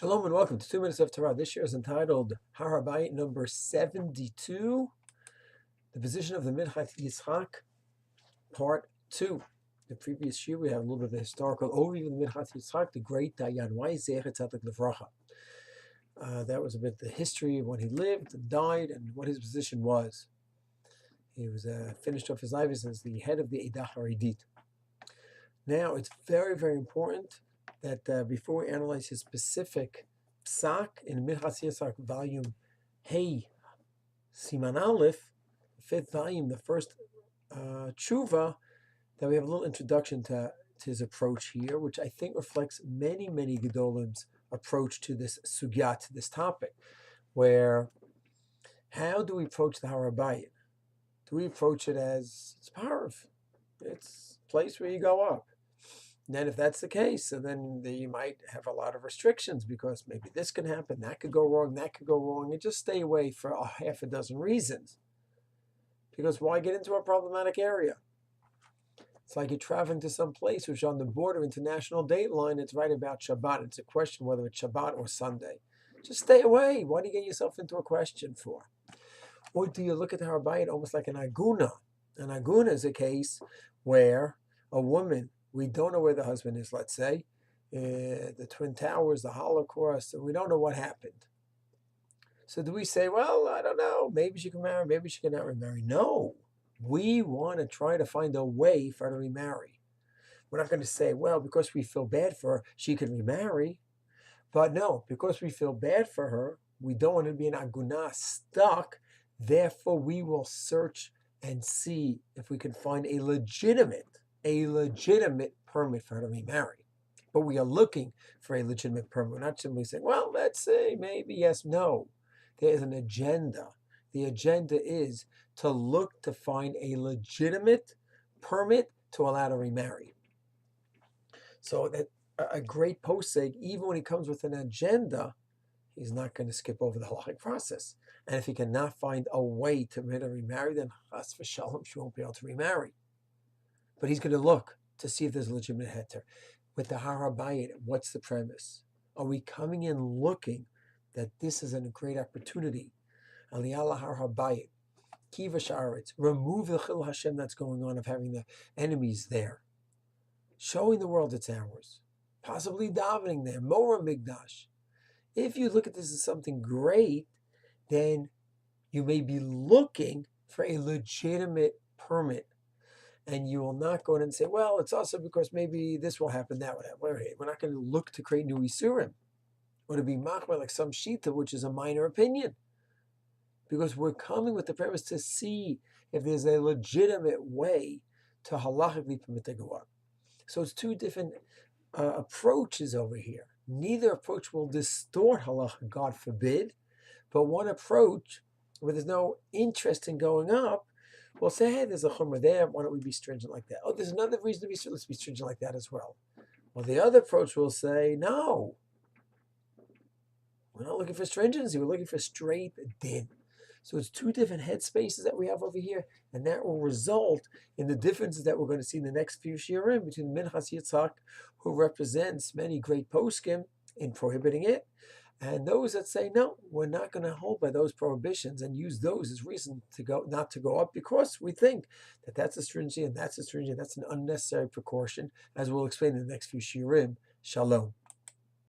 Shalom and welcome to 2 Minutes of Torah. This year is entitled Har Habayit number 72, the position of the Minchas Yitzchak, part 2. The previous year we had a little bit of a historical overview of the Minchas Yitzchak, the great Dayan Weiss, Zecher Tzadik Levracha. That was a bit the history of when he lived and died and what his position was. He was finished off his life as the head of the Eidah Haredit. Now it's very, very important that before we analyze his specific psak in Minchas Yitzchak volume Hey Siman Aleph, the 5th volume, the first tshuva, that we have a little introduction to his approach here, which I think reflects many Gedolim's approach to this sugya, to this topic, where how do we approach the Har Habayit? Do we approach it as it's parv? It's a place where you go up. And then if that's the case, so then you might have a lot of restrictions because maybe this can happen, that could go wrong, and just stay away for a half a dozen reasons. Because why get into a problematic area? It's like you're traveling to some place which is on the border international date line, it's right about Shabbat. It's a question whether it's Shabbat or Sunday. Just stay away. Why do you get yourself into a question for? Or do you look at the Har Habayit almost like an aguna? An aguna is a case where a woman, we don't know where the husband is, let's say, the Twin Towers, the Holocaust, and we don't know what happened. So do we say, well, I don't know, maybe she can marry, maybe she cannot remarry? No, we want to try to find a way for her to remarry. We're not going to say, well, because we feel bad for her, she can remarry. But no, because we feel bad for her, we don't want to be an aguna stuck. Therefore, we will search and see if we can find a legitimate permit for her to remarry. But we are looking for a legitimate permit. We're not simply saying, well, let's say, maybe, yes, no. There is an agenda. The agenda is to look to find a legitimate permit to allow to remarry. So that a great posek, even when he comes with an agenda, he's not going to skip over the halachic process. And if he cannot find a way to permit her to remarry, then chas v'shalom, she won't be able to remarry. But he's going to look to see if there's a legitimate heter. With the Har Habayit, what's the premise? Are we coming in looking that this is a great opportunity? Aliyah Har Habayit, Kiva Sha'aretz, remove the Chil Hashem that's going on of having the enemies there, showing the world it's ours, possibly davening there, Mora Migdash. If you look at this as something great, then you may be looking for a legitimate permit. And you will not go in and say, well, it's also because maybe this will happen, that would happen. We're not going to look to create new Isurim or to be machmir like some shita, which is a minor opinion. Because we're coming with the premise to see if there's a legitimate way to halachically permit to go up. So it's two different approaches over here. Neither approach will distort halacha, God forbid, but one approach where there's no interest in going up, we'll say, hey, there's a chumrah there. Why don't we be stringent like that? Oh, there's another reason to be stringent. Let's be stringent like that as well. Well, the other approach will say, no, we're not looking for stringency. We're looking for straight din. So it's two different headspaces that we have over here, and that will result in the differences that we're going to see in the next few shiurim between Minchas Yitzchak, who represents many great poskim in prohibiting it, and those that say, no, we're not going to hold by those prohibitions and use those as reason to go not to go up because we think that that's a stringency and that's a stringency. That's an unnecessary precaution, as we'll explain in the next few shiurim. Shalom.